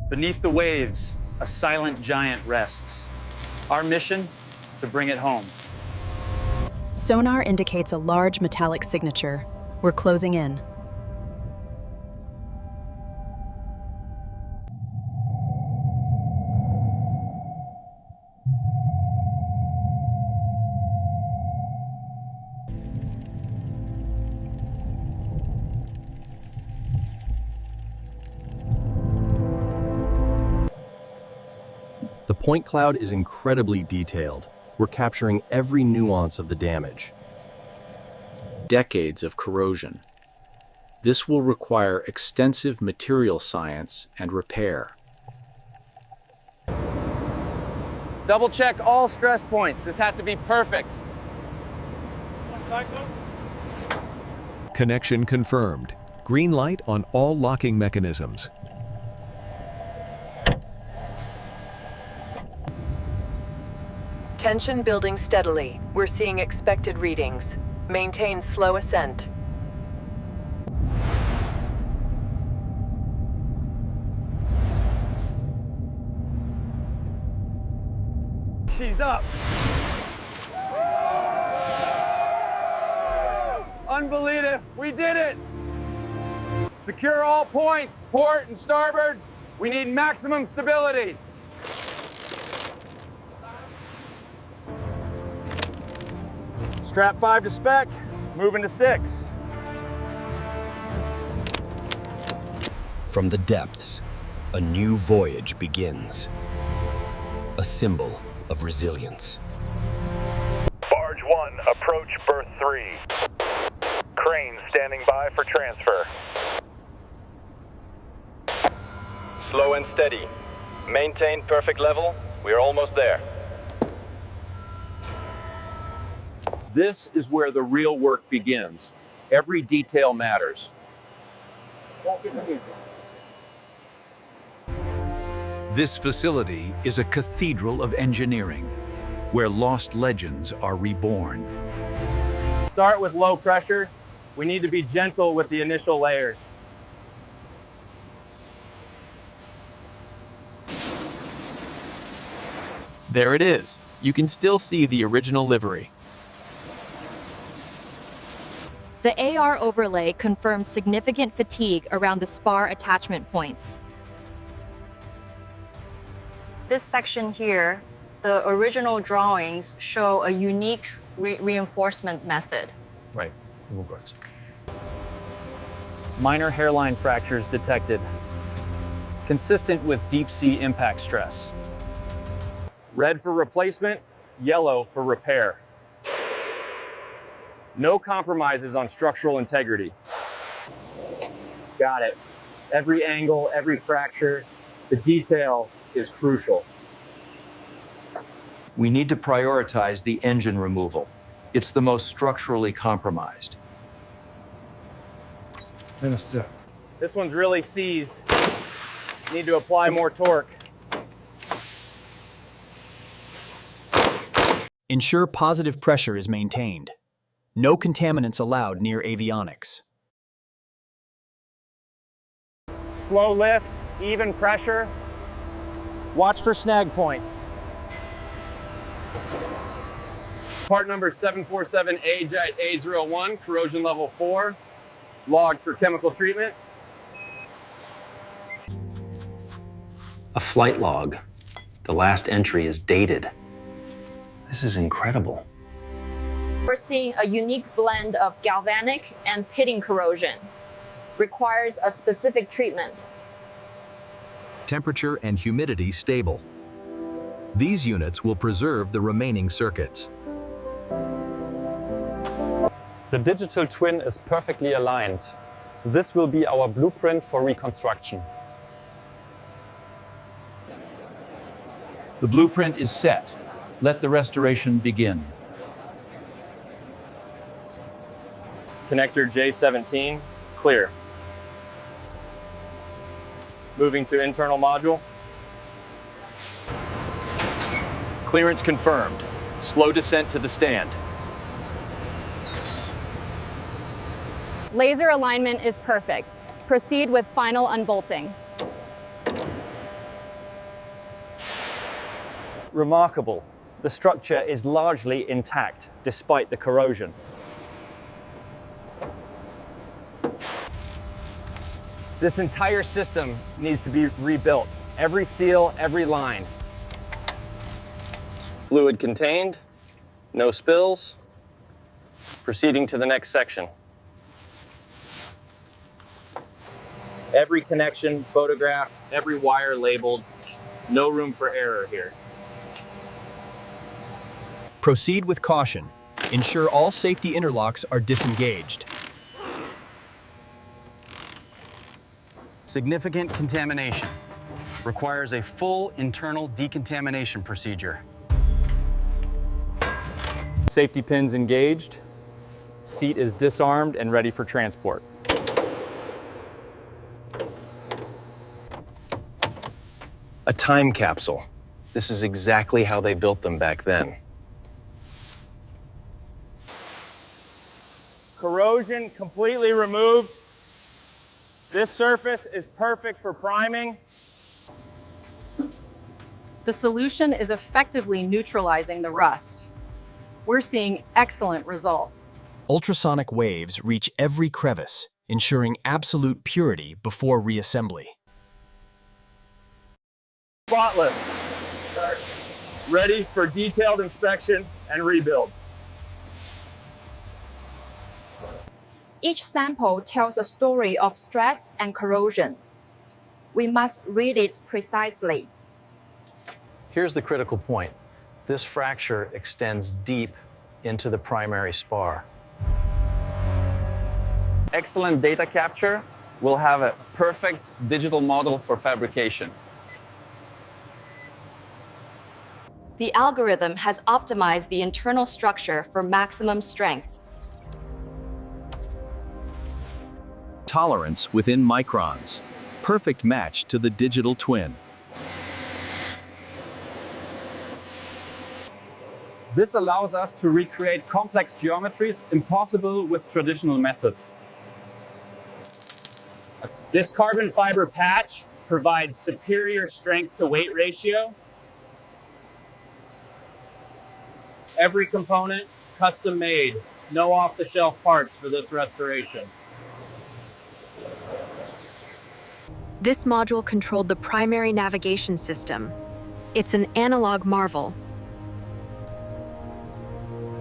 Beneath the waves, a silent giant rests. Our mission, to bring it home. Sonar indicates a large metallic signature. We're closing in. The point cloud is incredibly detailed. We're capturing every nuance of the damage. Decades of corrosion. This will require extensive material science and repair. Double check all stress points. This had to be perfect. Connection confirmed. Green light on all locking mechanisms. Tension building steadily. We're seeing expected readings. Maintain slow ascent. She's up. Unbelievable. We did it. Secure all points, port and starboard. We need maximum stability. Strap 5 to spec, moving to 6. From the depths, a new voyage begins. A symbol of resilience. Barge 1, approach berth 3. Crane standing by for transfer. Slow and steady. Maintain perfect level. We're almost there. This is where the real work begins. Every detail matters. This facility is a cathedral of engineering, where lost legends are reborn. Start with low pressure. We need to be gentle with the initial layers. There it is. You can still see the original livery. The AR overlay confirms significant fatigue around the spar attachment points. This section here, the original drawings show a unique reinforcement method. Right. Minor hairline fractures detected, consistent with deep sea impact stress. Red for replacement, yellow for repair. No compromises on structural integrity. Got it. Every angle, every fracture, the detail is crucial. We need to prioritize the engine removal. It's the most structurally compromised. This one's really seized. Need to apply more torque. Ensure positive pressure is maintained. No contaminants allowed near avionics. Slow lift, even pressure. Watch for snag points. Part number 747A-A01, corrosion level 4, logged for chemical treatment. A flight log. The last entry is dated. This is incredible. We're seeing a unique blend of galvanic and pitting corrosion. Requires a specific treatment. Temperature and humidity stable. These units will preserve the remaining circuits. The digital twin is perfectly aligned. This will be our blueprint for reconstruction. The blueprint is set. Let the restoration begin. Connector J17, clear. Moving to internal module. Clearance confirmed. Slow descent to the stand. Laser alignment is perfect. Proceed with final unbolting. Remarkable. The structure is largely intact despite the corrosion. This entire system needs to be rebuilt. Every seal, every line. Fluid contained, no spills. Proceeding to the next section. Every connection photographed, every wire labeled. No room for error here. Proceed with caution. Ensure all safety interlocks are disengaged. Significant contamination. Requires a full internal decontamination procedure. Safety pins engaged. Seat is disarmed and ready for transport. A time capsule. This is exactly how they built them back then. Corrosion completely removed. This surface is perfect for priming. The solution is effectively neutralizing the rust. We're seeing excellent results. Ultrasonic waves reach every crevice, ensuring absolute purity before reassembly. Spotless. Ready for detailed inspection and rebuild. Each sample tells a story of stress and corrosion. We must read it precisely. Here's the critical point. This fracture extends deep into the primary spar. Excellent data capture will have a perfect digital model for fabrication. The algorithm has optimized the internal structure for maximum strength. Tolerance within microns. Perfect match to the digital twin. This allows us to recreate complex geometries impossible with traditional methods. This carbon fiber patch provides superior strength to weight ratio. Every component custom made, no off-the-shelf parts for this restoration. This module controlled the primary navigation system. It's an analog marvel.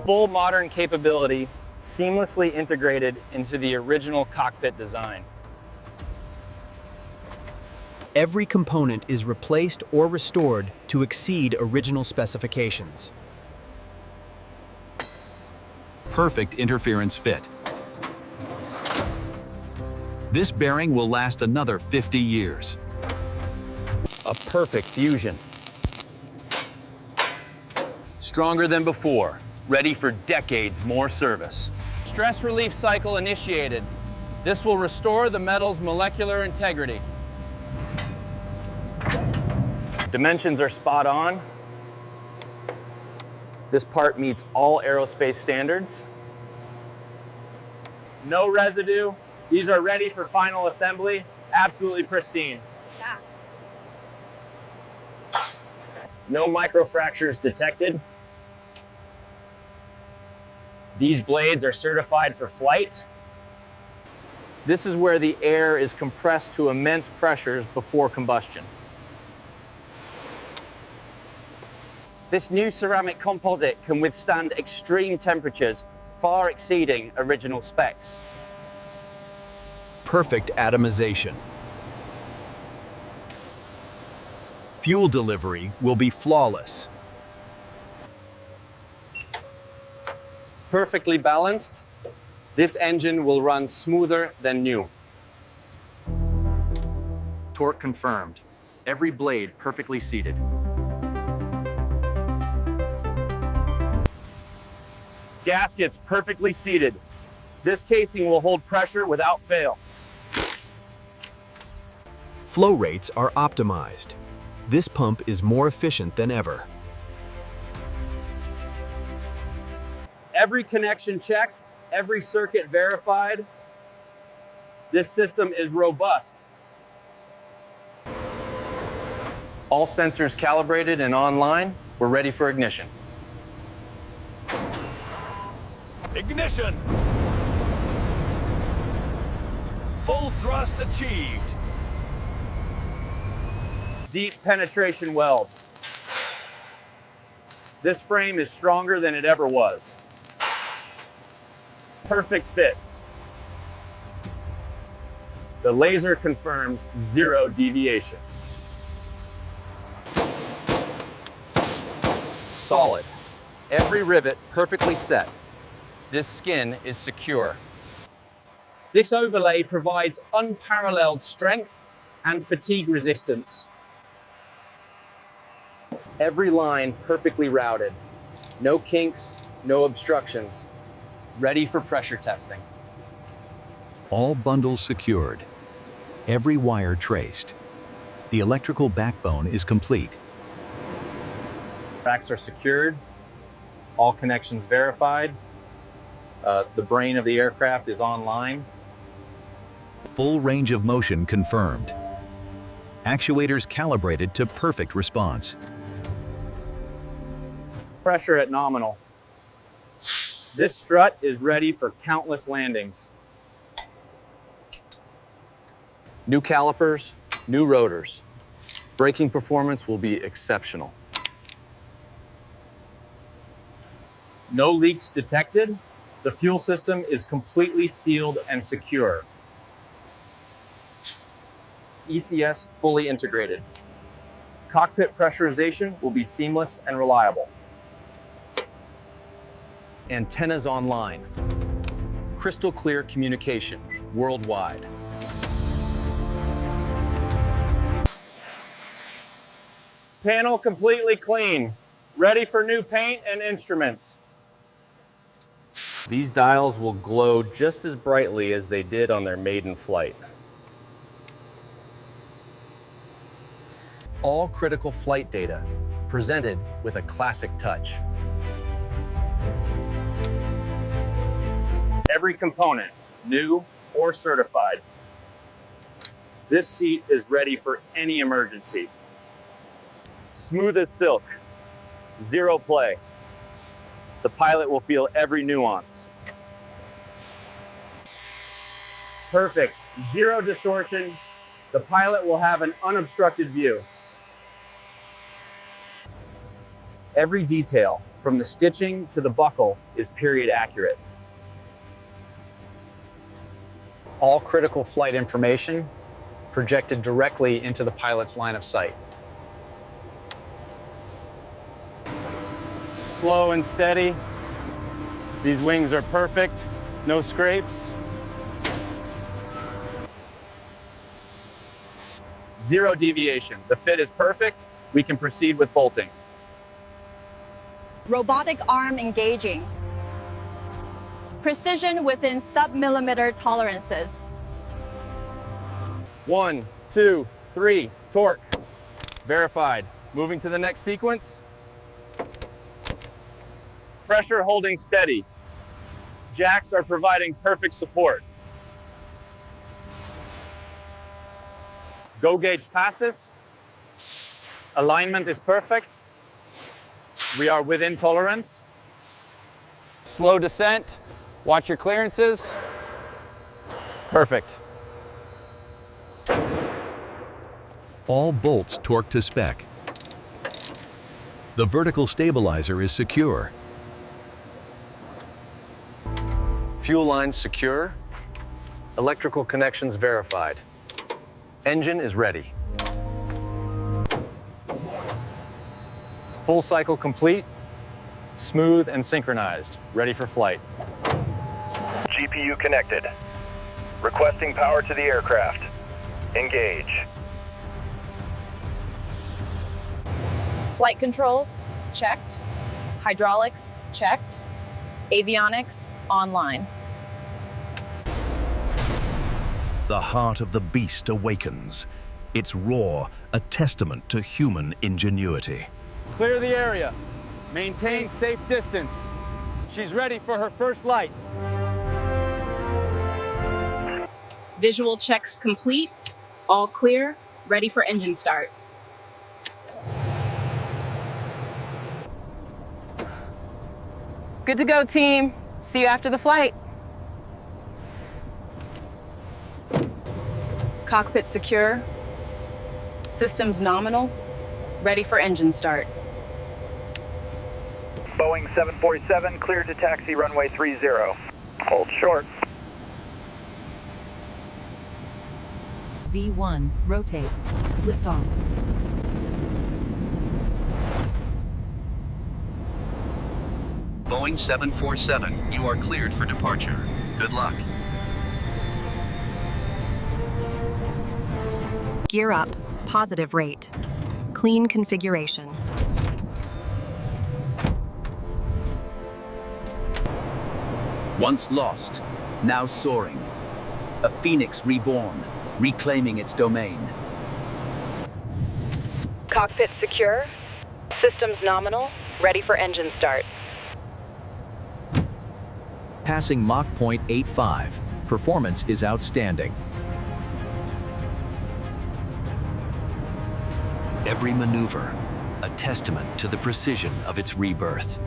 Full modern capability, seamlessly integrated into the original cockpit design. Every component is replaced or restored to exceed original specifications. Perfect interference fit. This bearing will last another 50 years. A perfect fusion. Stronger than before, ready for decades more service. Stress relief cycle initiated. This will restore the metal's molecular integrity. Dimensions are spot on. This part meets all aerospace standards. No residue. These are ready for final assembly. Absolutely pristine. Yeah. No microfractures detected. These blades are certified for flight. This is where the air is compressed to immense pressures before combustion. This new ceramic composite can withstand extreme temperatures, far exceeding original specs. Perfect atomization. Fuel delivery will be flawless. Perfectly balanced, this engine will run smoother than new. Torque confirmed. Every blade perfectly seated. Gaskets perfectly seated. This casing will hold pressure without fail. Flow rates are optimized. This pump is more efficient than ever. Every connection checked, every circuit verified. This system is robust. All sensors calibrated and online. We're ready for ignition. Ignition! Full thrust achieved. Deep penetration weld. This frame is stronger than it ever was. Perfect fit. The laser confirms 0 deviation. Solid. Every rivet perfectly set. This skin is secure. This overlay provides unparalleled strength and fatigue resistance. Every line perfectly routed. No kinks, no obstructions. Ready for pressure testing. All bundles secured. Every wire traced. The electrical backbone is complete. Tracks are secured. All connections verified. The brain of the aircraft is online. Full range of motion confirmed. Actuators calibrated to perfect response. Pressure at nominal. This strut is ready for countless landings. New calipers, new rotors. Braking performance will be exceptional. No leaks detected. The fuel system is completely sealed and secure. ECS fully integrated. Cockpit pressurization will be seamless and reliable. Antennas online. Crystal clear communication worldwide. Panel completely clean. Ready for new paint and instruments. These dials will glow just as brightly as they did on their maiden flight. All critical flight data presented with a classic touch. Every component, new or certified. This seat is ready for any emergency. Smooth as silk, 0 play. The pilot will feel every nuance. Perfect, 0 distortion. The pilot will have an unobstructed view. Every detail, from the stitching to the buckle, is period accurate. All critical flight information projected directly into the pilot's line of sight. Slow and steady. These wings are perfect. No scrapes. 0 deviation. The fit is perfect. We can proceed with bolting. Robotic arm engaging. Precision within sub-millimeter tolerances. 1, 2, 3, torque. Verified. Moving to the next sequence. Pressure holding steady. Jacks are providing perfect support. Go gauge passes. Alignment is perfect. We are within tolerance. Slow descent. Watch your clearances. Perfect. All bolts torqued to spec. The vertical stabilizer is secure. Fuel lines secure. Electrical connections verified. Engine is ready. Full cycle complete. Smooth and synchronized. Ready for flight. GPU connected. Requesting power to the aircraft. Engage. Flight controls, checked. Hydraulics, checked. Avionics, online. The heart of the beast awakens. Its roar, a testament to human ingenuity. Clear the area. Maintain safe distance. She's ready for her first light. Visual checks complete. All clear. Ready for engine start. Good to go, team. See you after the flight. Cockpit secure. Systems nominal. Ready for engine start. Boeing 747, cleared to taxi runway 30. Hold short. V1, rotate. Lift off. Boeing 747, you are cleared for departure. Good luck. Gear up, positive rate. Clean configuration. Once lost, now soaring. A phoenix reborn, reclaiming its domain. Cockpit secure. Systems nominal. Ready for engine start. Passing Mach point 85. Performance is outstanding. Every maneuver, a testament to the precision of its rebirth.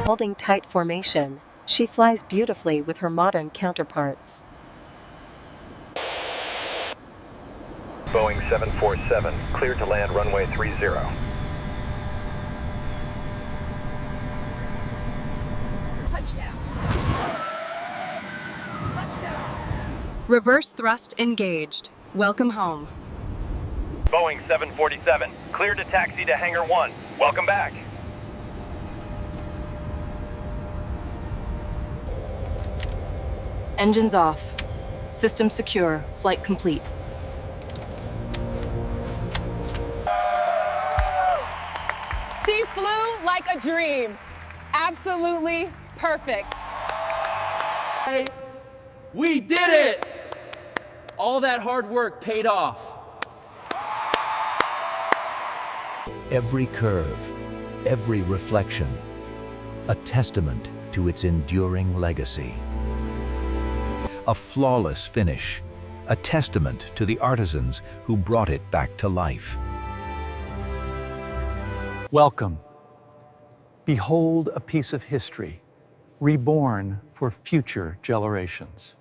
Holding tight formation, she flies beautifully with her modern counterparts. Boeing 747, cleared to land runway 30. Reverse thrust engaged. Welcome home. Boeing 747, cleared to taxi to Hangar 1. Welcome back. Engines off. System secure. Flight complete. She flew like a dream. Absolutely perfect. We did it! All that hard work paid off. Every curve, every reflection, a testament to its enduring legacy. A flawless finish, a testament to the artisans who brought it back to life. Welcome. Behold a piece of history, reborn for future generations.